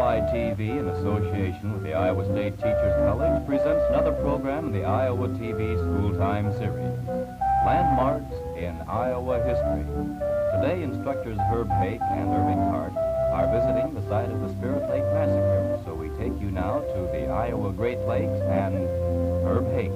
KLI-TV, in association with the Iowa State Teachers College, presents another program in the Iowa TV School Time series, Landmarks in Iowa History. Today, instructors Herb Hake and Irving Hart are visiting the site of the Spirit Lake Massacre, so we take you now to the Iowa Great Lakes and Herb Hake.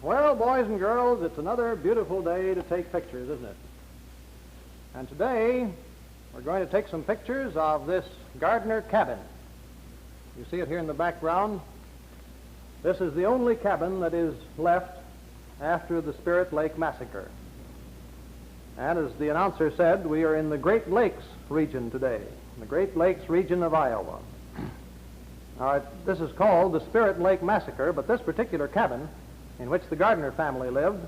Well, boys and girls, it's another beautiful day to take pictures, isn't it? And today, we're going to take some pictures of this Gardner cabin. You see it here in the background. This is the only cabin that is left after the Spirit Lake Massacre. And as the announcer said, we are in the Great Lakes region today, the Great Lakes region of Iowa. Now, this is called the Spirit Lake Massacre, but this particular cabin, in which the Gardner family lived,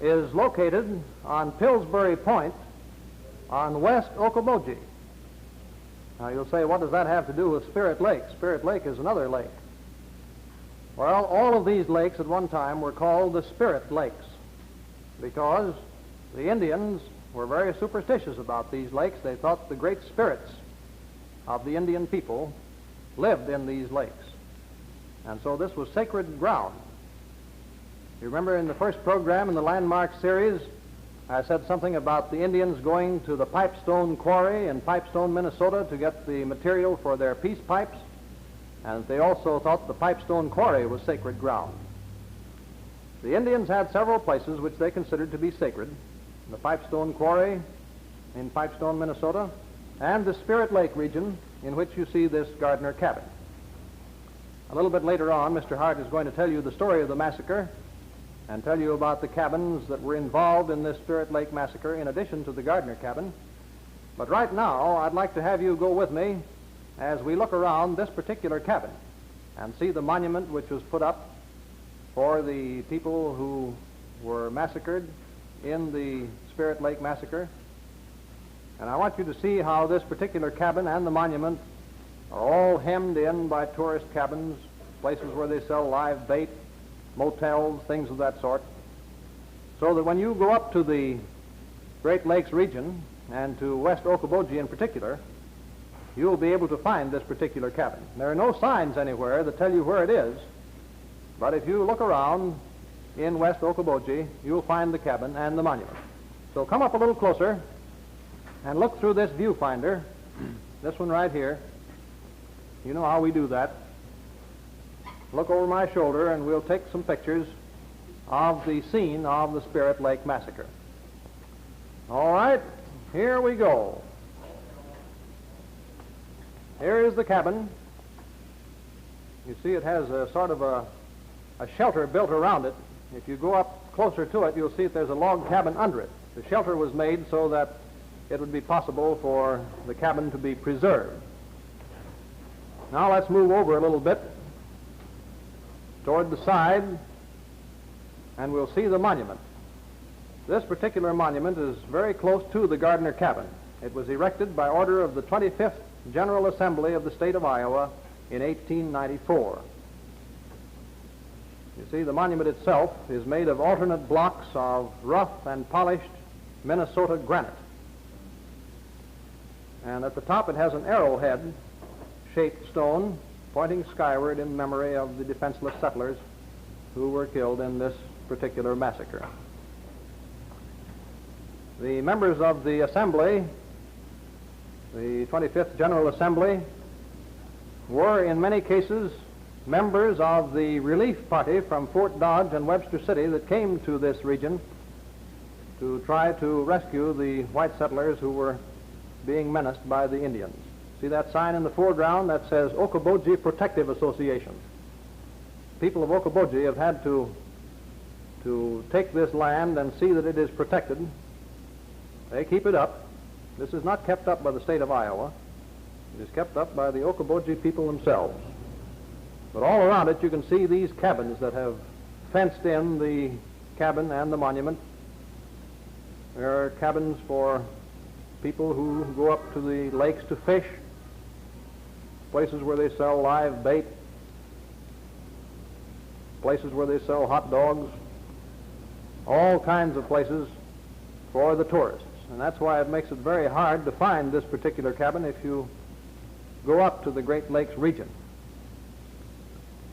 is located on Pillsbury Point on West Okoboji. Now you'll say, what does that have to do with Spirit Lake? Spirit Lake is another lake. Well, all of these lakes at one time were called the Spirit Lakes because the Indians were very superstitious about these lakes. They thought the great spirits of the Indian people lived in these lakes. And so this was sacred ground. You remember in the first program in the Landmark series, I said something about the Indians going to the Pipestone Quarry in Pipestone, Minnesota to get the material for their peace pipes, and they also thought the Pipestone Quarry was sacred ground. The Indians had several places which they considered to be sacred: the Pipestone Quarry in Pipestone, Minnesota, and the Spirit Lake region in which you see this Gardner cabin. A little bit later on, Mr. Hart is going to tell you the story of the massacre and tell you about the cabins that were involved in this Spirit Lake Massacre in addition to the Gardner cabin. But right now, I'd like to have you go with me as we look around this particular cabin and see the monument which was put up for the people who were massacred in the Spirit Lake Massacre. And I want you to see how this particular cabin and the monument are all hemmed in by tourist cabins, places where they sell live bait, motels, things of that sort, so that when you go up to the Great Lakes region and to West Okoboji in particular, you'll be able to find this particular cabin. There are no signs anywhere that tell you where it is, but if you look around in West Okoboji, you'll find the cabin and the monument. So come up a little closer and look through this viewfinder, this one right here. You know how we do that. Look over my shoulder and we'll take some pictures of the scene of the Spirit Lake Massacre. All right, here we go. Here is the cabin. You see it has a sort of a shelter built around it. If you go up closer to it, you'll see that there's a log cabin under it. The shelter was made so that it would be possible for the cabin to be preserved. Now let's move over a little bit toward the side, and we'll see the monument. This particular monument is very close to the Gardner cabin. It was erected by order of the 25th General Assembly of the state of Iowa in 1894. You see, the monument itself is made of alternate blocks of rough and polished Minnesota granite. And at the top it has an arrowhead-shaped stone pointing skyward in memory of the defenseless settlers who were killed in this particular massacre. The members of the Assembly, the 25th General Assembly, were in many cases members of the relief party from Fort Dodge and Webster City that came to this region to try to rescue the white settlers who were being menaced by the Indians. See that sign in the foreground that says Okoboji Protective Association? People of Okoboji have had to take this land and see that it is protected. They keep it up. This is not kept up by the state of Iowa. It is kept up by the Okoboji people themselves. But all around it you can see these cabins that have fenced in the cabin and the monument. There are cabins for people who go up to the lakes to fish. places where they sell live bait, places where they sell hot dogs, all kinds of places for the tourists. And that's why it makes it very hard to find this particular cabin if you go up to the Great Lakes region.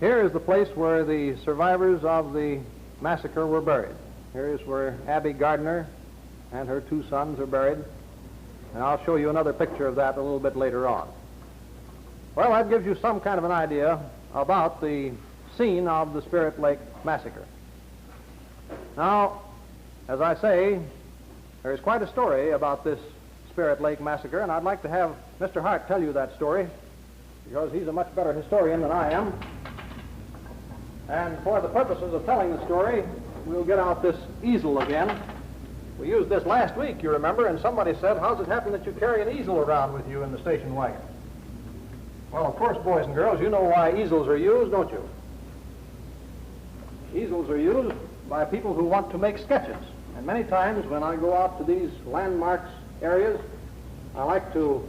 Here is the place where the survivors of the massacre were buried. Here is where Abby Gardner and her 2 sons are buried. And I'll show you another picture of that a little bit later on. Well, that gives you some kind of an idea about the scene of the Spirit Lake Massacre. Now, as I say, there's quite a story about this Spirit Lake Massacre, and I'd like to have Mr. Hart tell you that story, because he's a much better historian than I am. And for the purposes of telling the story, we'll get out this easel again. We used this last week, you remember, and somebody said, how's it happen that you carry an easel around with you in the station wagon? Well, of course, boys and girls, you know why easels are used, don't you? Easels are used by people who want to make sketches. And many times when I go out to these landmarks areas, I like to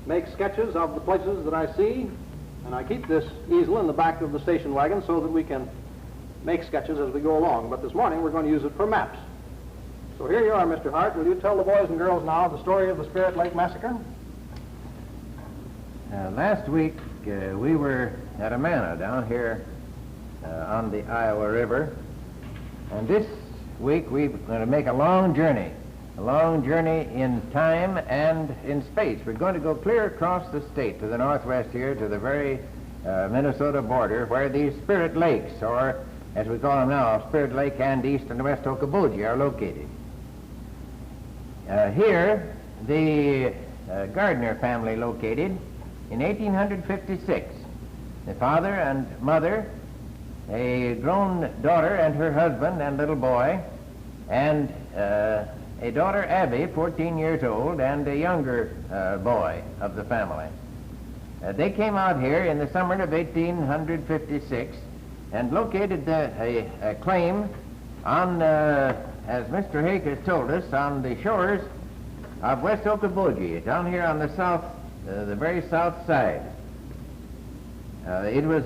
make sketches of the places that I see, and I keep this easel in the back of the station wagon so that we can make sketches as we go along. But this morning we're going to use it for maps. So here you are, Mr. Hart. Will you tell the boys and girls now the story of the Spirit Lake Massacre? Last week we were at Amana down here on the Iowa River, and this week we're going to make a long journey in time and in space. We're going to go clear across the state to the northwest here to the very Minnesota border where these Spirit Lakes, or as we call them now, Spirit Lake and East and West Okoboji, are located. Here the Gardner family located in 1856. The father and mother, a grown daughter and her husband and little boy, and a daughter, Abby, 14 years old, and a younger boy of the family. They came out here in the summer of 1856 and located a claim on, as Mr. Hake has told us, on the shores of West Okoboji, down here on the south, the very south side. It was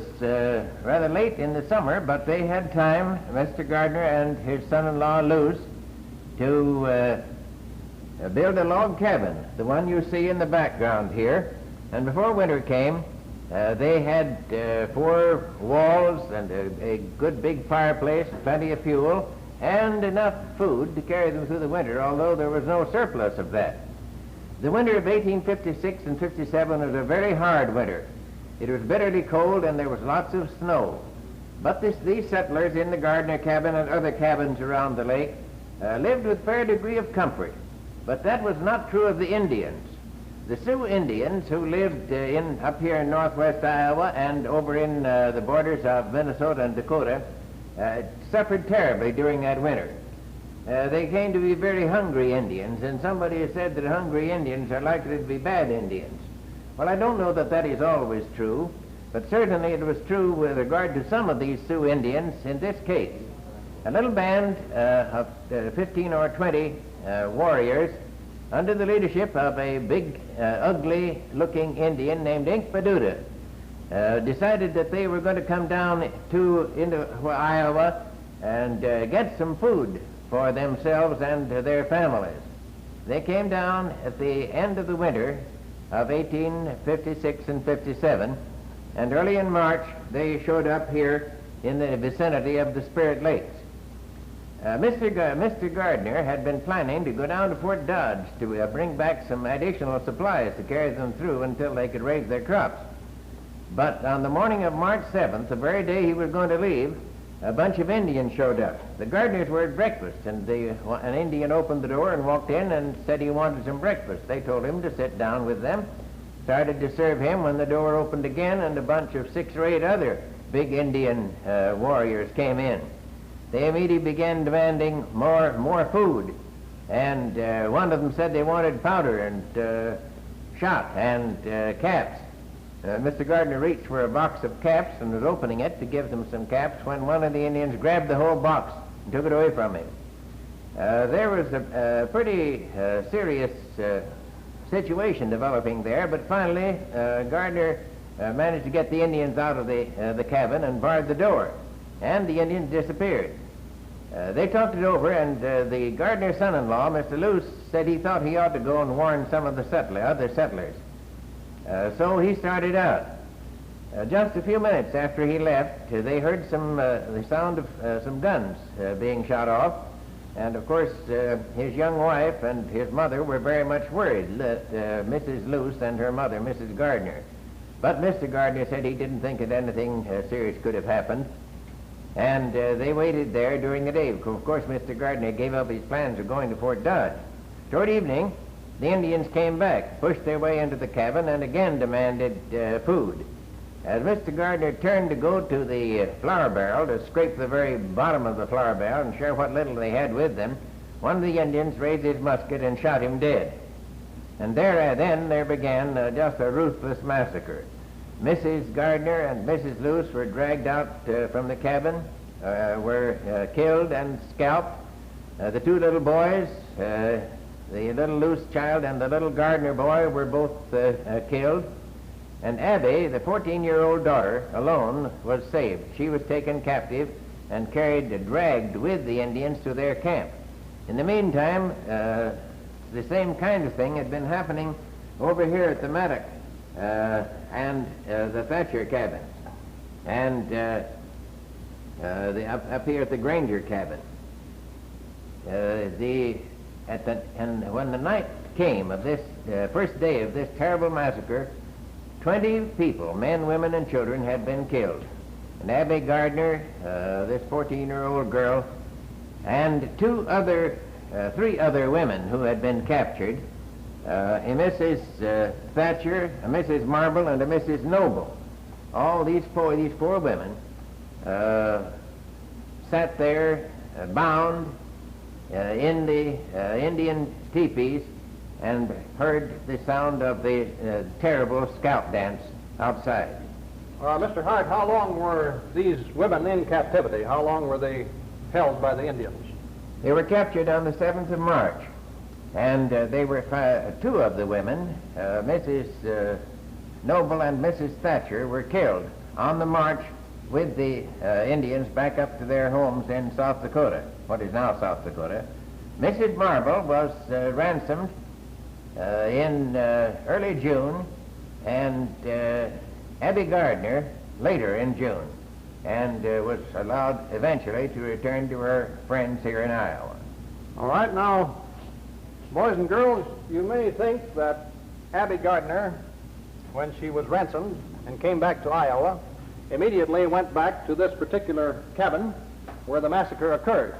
rather late in the summer, but they had time, Mr. Gardner and his son-in-law, Luce, to build a log cabin, the one you see in the background here. And before winter came, they had 4 walls and a good big fireplace, plenty of fuel, and enough food to carry them through the winter, although there was no surplus of that. The winter of 1856 and 57 was a very hard winter. It was bitterly cold and there was lots of snow. But these settlers in the Gardner cabin and other cabins around the lake lived with fair degree of comfort. But that was not true of the Indians. The Sioux Indians who lived up here in northwest Iowa and over in the borders of Minnesota and Dakota suffered terribly during that winter. They came to be very hungry Indians, and somebody has said that hungry Indians are likely to be bad Indians. Well, I don't know that that is always true, but certainly it was true with regard to some of these Sioux Indians in this case. A little band of 15 or 20 warriors under the leadership of a big, ugly-looking Indian named Inkpaduta decided that they were going to come down into Iowa and get some food for themselves and their families. They came down at the end of the winter of 1856 and 57, and early in March they showed up here in the vicinity of the Spirit Lakes. Mr. Gardner had been planning to go down to Fort Dodge to bring back some additional supplies to carry them through until they could raise their crops. But on the morning of March 7th, the very day he was going to leave, a bunch of Indians showed up. The Gardners were at breakfast, and an Indian opened the door and walked in and said he wanted some breakfast. They told him to sit down with them, started to serve him when the door opened again, and a bunch of 6 or 8 other big Indian warriors came in. They immediately began demanding more food, and one of them said they wanted powder and shot and caps. Mr. Gardner reached for a box of caps and was opening it to give them some caps when one of the Indians grabbed the whole box and took it away from him. There was a pretty serious situation developing there, but finally Gardner managed to get the Indians out of the cabin and barred the door, and the Indians disappeared. They talked it over, and the Gardner son-in-law, Mr. Luce, said he thought he ought to go and warn some of the other settlers. So he started out. Just a few minutes after he left, they heard the sound of some guns being shot off, and of course his young wife and his mother were very much worried that Mrs. Luce and her mother, Mrs. Gardner. But Mr. Gardner said he didn't think that anything serious could have happened, and they waited there during the day. Of course, Mr. Gardner gave up his plans of going to Fort Dodge. Toward evening, the Indians came back, pushed their way into the cabin, and again demanded food. As Mr. Gardner turned to go to the flour barrel to scrape the very bottom of the flour barrel and share what little they had with them, one of the Indians raised his musket and shot him dead. And there began just a ruthless massacre. Mrs. Gardner and Mrs. Luce were dragged out from the cabin, were killed and scalped. The two little boys, the little Luce child and the little Gardner boy, were both killed. And Abby, the 14-year-old daughter, alone was saved. She was taken captive and dragged with the Indians to their camp. In the meantime, the same kind of thing had been happening over here at the Maddox and the Thatcher cabins, and up here at the Granger cabin. And when the night came of this first day of this terrible massacre, 20 people, men, women, and children, had been killed. And Abby Gardner, this 14-year-old girl, and three other women who had been captured, a Mrs. Thatcher, a Mrs. Marble, and a Mrs. Noble. All these four women sat there bound in the Indian teepees and heard the sound of the terrible scalp dance outside. Mr. Hart, how long were these women in captivity? How long were they held by the Indians? They were captured on the 7th of March, and they were two of the women, Mrs. Noble and Mrs. Thatcher, were killed on the march with the Indians back up to their homes in South Dakota, what is now South Dakota. Mrs. Marble was ransomed in early June, and Abby Gardner later in June, and was allowed eventually to return to her friends here in Iowa. All right, now, boys and girls, you may think that Abby Gardner, when she was ransomed and came back to Iowa, immediately went back to this particular cabin where the massacre occurred.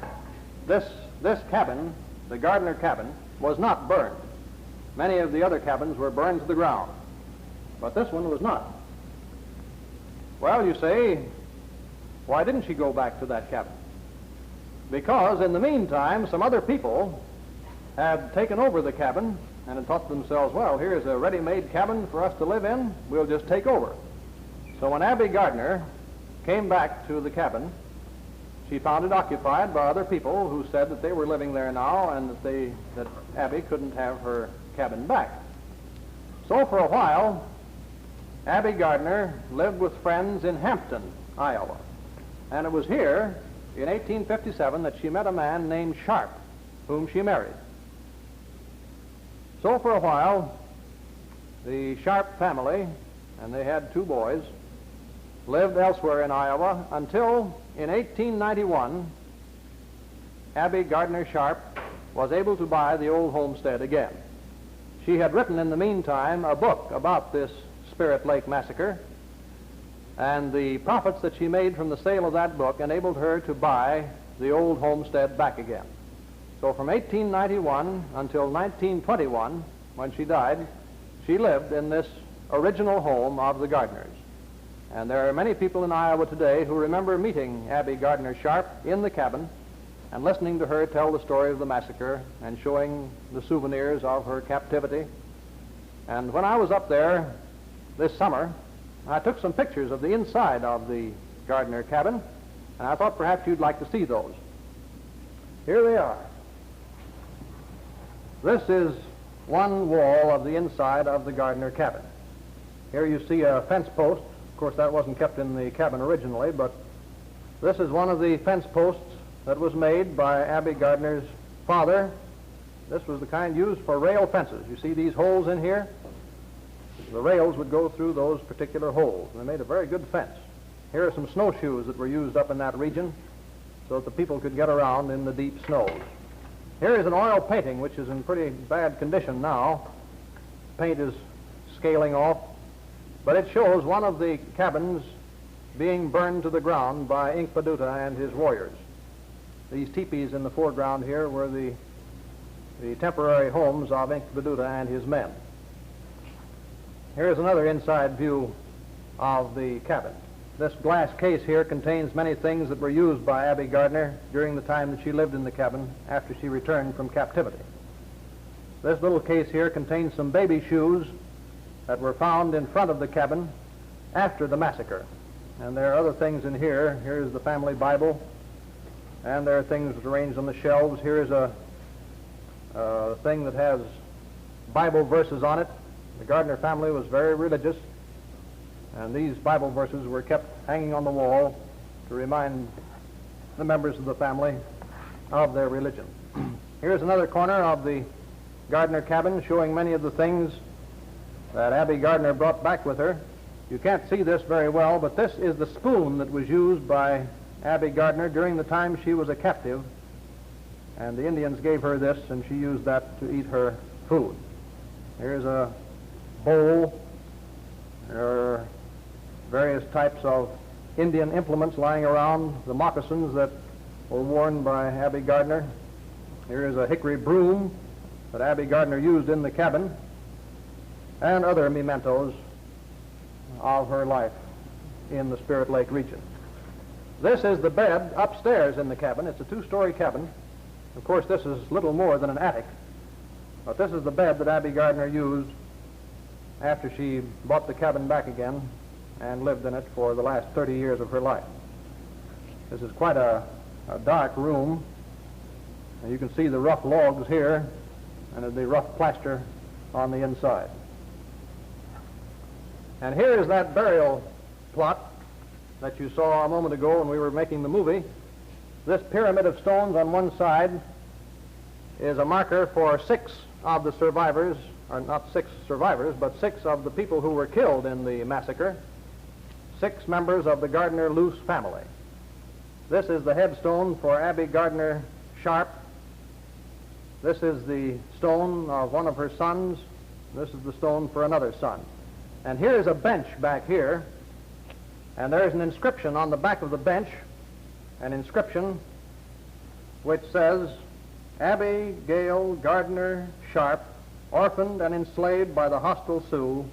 This cabin, the Gardner cabin, was not burned. Many of the other cabins were burned to the ground, but this one was not. Well, you say, why didn't she go back to that cabin? Because in the meantime, some other people had taken over the cabin and had thought to themselves, well, here's a ready-made cabin for us to live in, we'll just take over. So when Abby Gardner came back to the cabin, she found it occupied by other people who said that they were living there now and that Abby couldn't have her cabin back. So for a while, Abby Gardner lived with friends in Hampton, Iowa. And it was here in 1857 that she met a man named Sharp, whom she married. So for a while, the Sharp family, and they had 2 boys, lived elsewhere in Iowa until in 1891, Abby Gardner Sharp was able to buy the old homestead again. She had written in the meantime a book about this Spirit Lake Massacre, and the profits that she made from the sale of that book enabled her to buy the old homestead back again. So from 1891 until 1921, when she died, she lived in this original home of the Gardners. And there are many people in Iowa today who remember meeting Abby Gardner Sharp in the cabin and listening to her tell the story of the massacre and showing the souvenirs of her captivity. And when I was up there this summer, I took some pictures of the inside of the Gardner cabin, and I thought perhaps you'd like to see those. Here they are. This is one wall of the inside of the Gardner cabin. Here you see a fence post. Of course, that wasn't kept in the cabin originally, but this is one of the fence posts that was made by Abby Gardner's father. This was the kind used for rail fences. You see these holes in here? The rails would go through those particular holes, and they made a very good fence. Here are some snowshoes that were used up in that region so that the people could get around in the deep snows. Here is an oil painting, which is in pretty bad condition now. Paint is scaling off, but it shows one of the cabins being burned to the ground by Inkpaduta and his warriors. These teepees in the foreground here were the temporary homes of Inkpaduta and his men. Here's another inside view of the cabin. This glass case here contains many things that were used by Abby Gardner during the time that she lived in the cabin after she returned from captivity. This little case here contains some baby shoes that were found in front of the cabin after the massacre. And there are other things in here. Here's the family Bible, and there are things arranged on the shelves. Here's a thing that has Bible verses on it. The Gardner family was very religious, and these Bible verses were kept hanging on the wall to remind the members of the family of their religion. Here's another corner of the Gardner cabin showing many of the things that Abby Gardner brought back with her. You can't see this very well, but this is the spoon that was used by Abby Gardner during the time she was a captive, and the Indians gave her this, and she used that to eat her food. Here's a bowl. There are various types of Indian implements lying around, the moccasins that were worn by Abby Gardner. Here is a hickory broom that Abby Gardner used in the cabin, and other mementos of her life in the Spirit Lake region. This is the bed upstairs in the cabin. It's a two-story cabin. Of course, this is little more than an attic, but this is the bed that Abby Gardner used after she bought the cabin back again and lived in it for the last 30 years of her life. This is quite a dark room, and you can see the rough logs here and the rough plaster on the inside. And here is that burial plot that you saw a moment ago when we were making the movie. This pyramid of stones on one side is a marker for 6 of the survivors, or not 6 survivors, but 6 of the people who were killed in the massacre, 6 members of the Gardner Luce family. This is the headstone for Abby Gardner Sharp. This is the stone of one of her sons. This is the stone for another son. And here is a bench back here, and there's an inscription on the back of the bench, an inscription which says, Abigail Gardner Sharp, orphaned and enslaved by the hostile Sioux,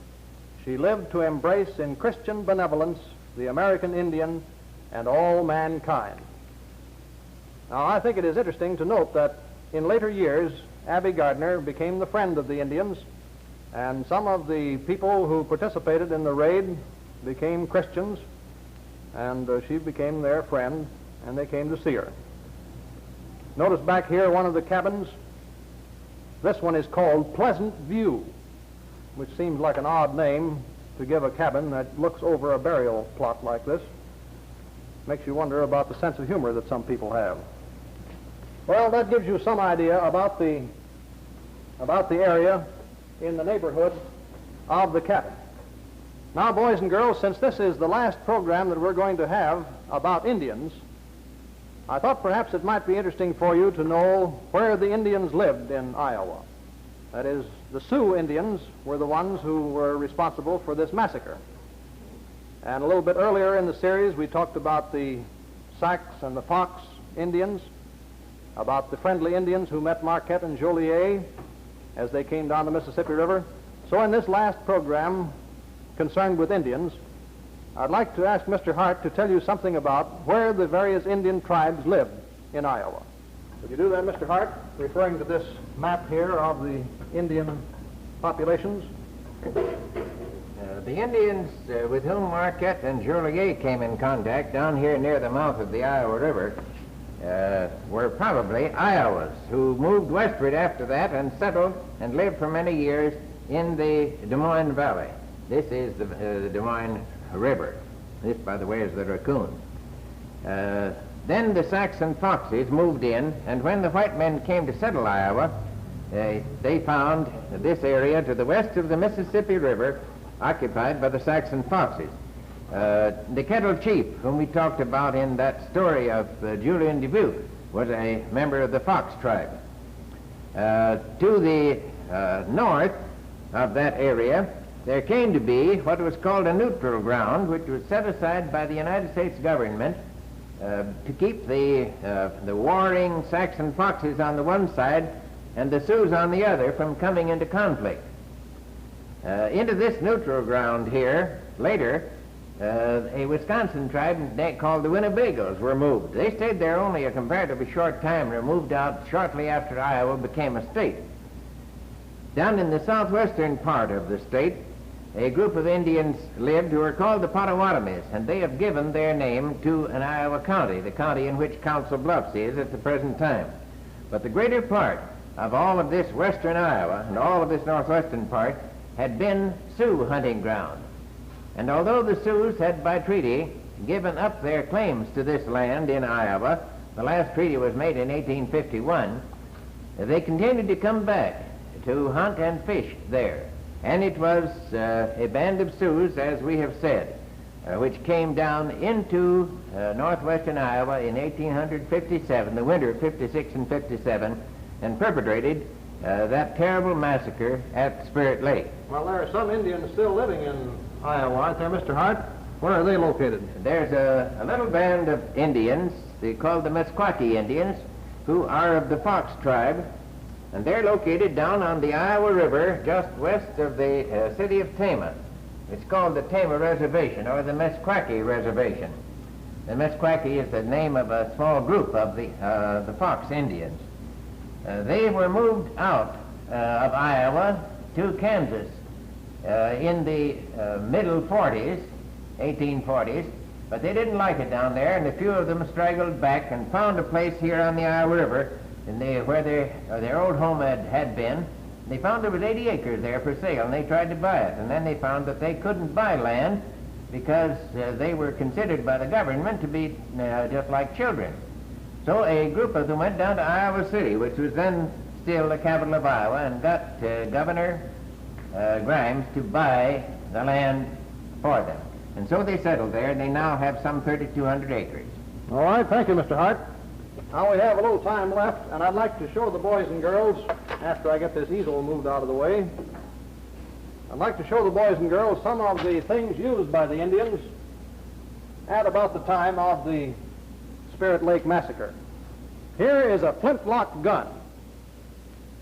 she lived to embrace in Christian benevolence the American Indian and all mankind. Now, I think it is interesting to note that in later years, Abby Gardner became the friend of the Indians, and some of the people who participated in the raid became Christians, and she became their friend, and they came to see her. Notice back here one of the cabins. This one is called Pleasant View, which seems like an odd name to give a cabin that looks over a burial plot like this. Makes you wonder about the sense of humor that some people have. Well, that gives you some idea about the area in the neighborhood of the cabin. Now, boys and girls, since this is the last program that we're going to have about Indians, I thought perhaps it might be interesting for you to know where the Indians lived in Iowa. That is, the Sioux Indians were the ones who were responsible for this massacre. And a little bit earlier in the series, we talked about the Sacs and the Fox Indians, about the friendly Indians who met Marquette and Joliet as they came down the Mississippi River. So in this last program concerned with Indians, I'd like to ask Mr. Hart to tell you something about where the various Indian tribes lived in Iowa. Would you do that, Mr. Hart, referring to this map here of the Indian populations? The Indians with whom Marquette and Joliet came in contact down here near the mouth of the Iowa River were probably Iowas who moved westward after that and settled and lived for many years in the Des Moines Valley. This is the Des Moines River. This, by the way, is the Raccoon. Then the Saxon Foxes moved in, and when the white men came to settle Iowa, they found this area to the west of the Mississippi River occupied by the Saxon Foxes. The Kettle Chief, whom we talked about in that story of Julian Dubuque, was a member of the Fox tribe. To the north of that area, there came to be what was called a neutral ground, which was set aside by the United States government to keep the warring Saxon Foxes on the one side and the Sioux on the other from coming into conflict. Into this neutral ground here, later, a Wisconsin tribe called the Winnebagos were moved. They stayed there only a comparatively short time and were moved out shortly after Iowa became a state. Down in the southwestern part of the state, a group of Indians lived who were called the Potawatomis, and they have given their name to an Iowa county, the county in which Council Bluffs is at the present time. But the greater part of all of this western Iowa and all of this northwestern part had been Sioux hunting ground. And although the Sioux had by treaty given up their claims to this land in Iowa, the last treaty was made in 1851, they continued to come back to hunt and fish there. And it was a band of Sioux, as we have said, which came down into northwestern Iowa in 1857, the winter of 56 and 57, and perpetrated that terrible massacre at Spirit Lake. Well, there are some Indians still living in Iowa, aren't there, Mr. Hart? Where are they located? There's a little band of Indians, they called the Meskwaki Indians, who are of the Fox tribe, and they're located down on the Iowa River just west of the city of Tama. It's called the Tama Reservation, or the Meskwaki Reservation. The Meskwaki is the name of a small group of the Fox Indians. They were moved out of Iowa to Kansas in the middle 40s, 1840s, but they didn't like it down there, and a few of them straggled back and found a place here on the Iowa River where their old home had been. They found there was 80 acres there for sale, and they tried to buy it, and then they found that they couldn't buy land because they were considered by the government to be just like children. So a group of them went down to Iowa City, which was then still the capital of Iowa, and got Governor Grimes to buy the land for them. And so they settled there, and they now have some 3,200 acres. All right, thank you, Mr. Hart. Now we have a little time left, and I'd like to show the boys and girls, after I get this easel moved out of the way, I'd like to show the boys and girls some of the things used by the Indians at about the time of the Spirit Lake Massacre. Here is a flintlock gun.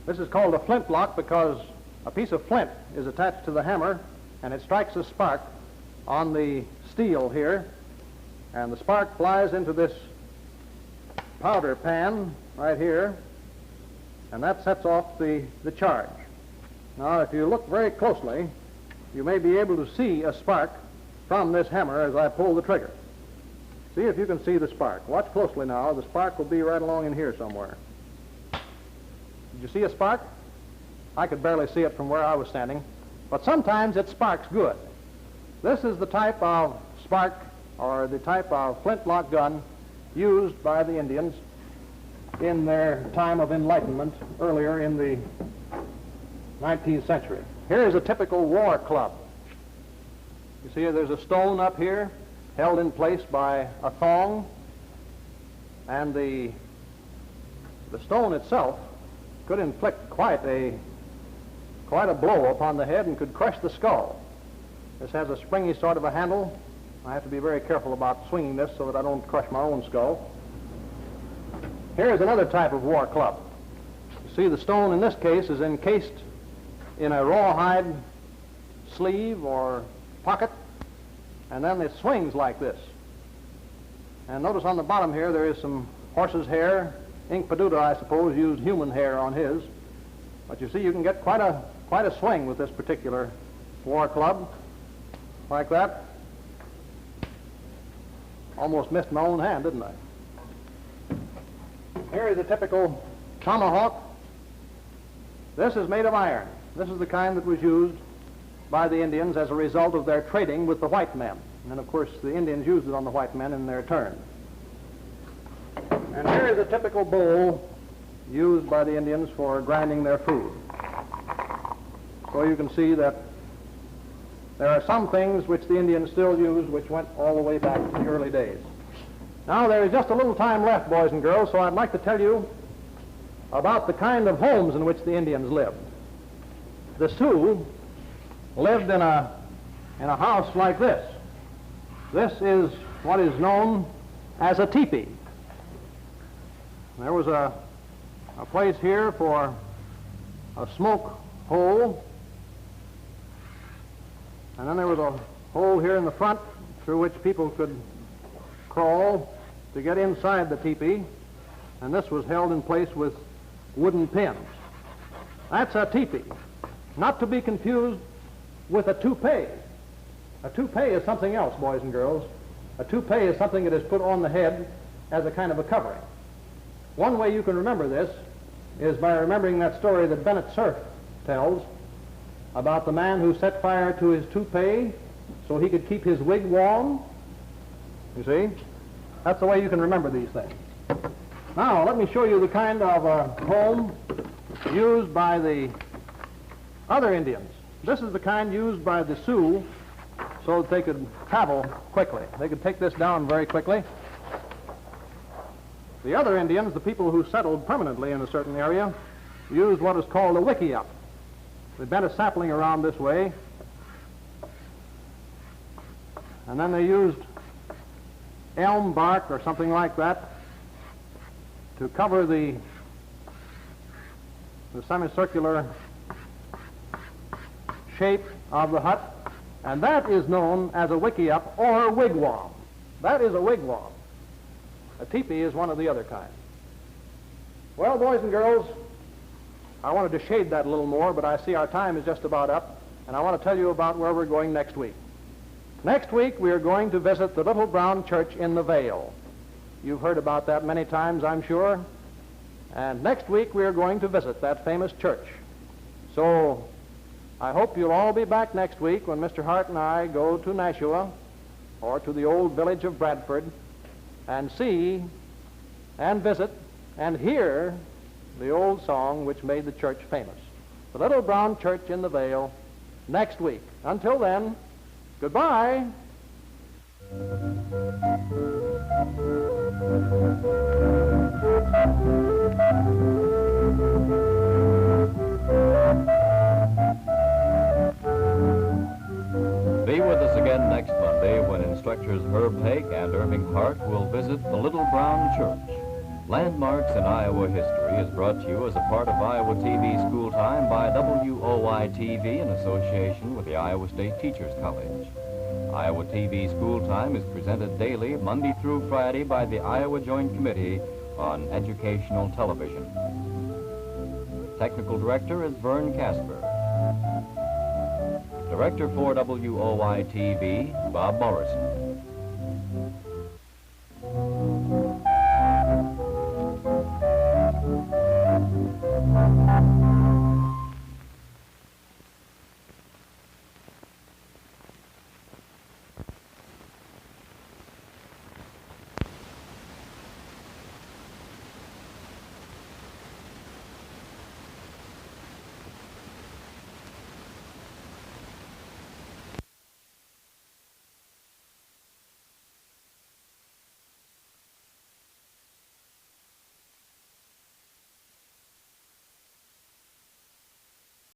This is called a flintlock because a piece of flint is attached to the hammer, and it strikes a spark on the steel here, and the spark flies into this powder pan right here, and that sets off the charge. Now, if you look very closely, you may be able to see a spark from this hammer as I pull the trigger. See if you can see the spark. Watch closely now. The spark will be right along in here somewhere. Did you see a spark? I could barely see it from where I was standing, but sometimes it sparks good. This is the type of spark, or the type of flintlock gun used by the Indians in their time of enlightenment earlier in the 19th century. Here is a typical war club. You see there's a stone up here held in place by a thong, and the stone itself could inflict quite a blow upon the head and could crush the skull. This has a springy sort of a handle. I have to be very careful about swinging this so that I don't crush my own skull. Here is another type of war club. You see the stone in this case is encased in a rawhide sleeve or pocket, and then it swings like this. And notice on the bottom here there is some horse's hair. Inkpaduta, I suppose, used human hair on his. But you see you can get quite a swing with this particular war club, like that. Almost missed my own hand, didn't I? Here is a typical tomahawk. This is made of iron. This is the kind that was used by the Indians as a result of their trading with the white men. And of course, the Indians used it on the white men in their turn. And here is a typical bowl used by the Indians for grinding their food. So you can see that there are some things which the Indians still use which went all the way back to the early days. Now there is just a little time left, boys and girls, so I'd like to tell you about the kind of homes in which the Indians lived. The Sioux lived in a house like this. This is what is known as a teepee. There was a place here for a smoke hole, and then there was a hole here in the front through which people could crawl to get inside the teepee, and this was held in place with wooden pins. That's a teepee, not to be confused with a toupee. A toupee is something else, boys and girls. A toupee is something that is put on the head as a kind of a covering. One way you can remember this is by remembering that story that Bennett Cerf tells about the man who set fire to his toupee so he could keep his wig warm. You see? That's the way you can remember these things. Now, let me show you the kind of home used by the other Indians. This is the kind used by the Sioux so that they could travel quickly. They could take this down very quickly. The other Indians, the people who settled permanently in a certain area, used what is called a wickiup. They bent a sapling around this way, and then they used elm bark or something like that to cover the semicircular shape of the hut, and that is known as a wickiup or wigwam. That is a wigwam. A teepee is one of the other kinds. Well, boys and girls, I wanted to shade that a little more, but I see our time is just about up, and I want to tell you about where we're going next week. Next week, we are going to visit the Little Brown Church in the Vale. You've heard about that many times, I'm sure. And next week, we are going to visit that famous church. So I hope you'll all be back next week when Mr. Hart and I go to Nashua or to the old village of Bradford and see and visit and hear the old song which made the church famous. The Little Brown Church in the Vale next week. Until then, goodbye. Be with us again next Monday when instructors Herb Haig and Irving Hart will visit the Little Brown Church. Landmarks in Iowa History is brought to you as a part of Iowa TV School Time by WOI-TV in association with the Iowa State Teachers College. Iowa TV School Time is presented daily, Monday through Friday, by the Iowa Joint Committee on Educational Television. Technical Director is Vern Casper. Director for WOI-TV, Bob Morrison.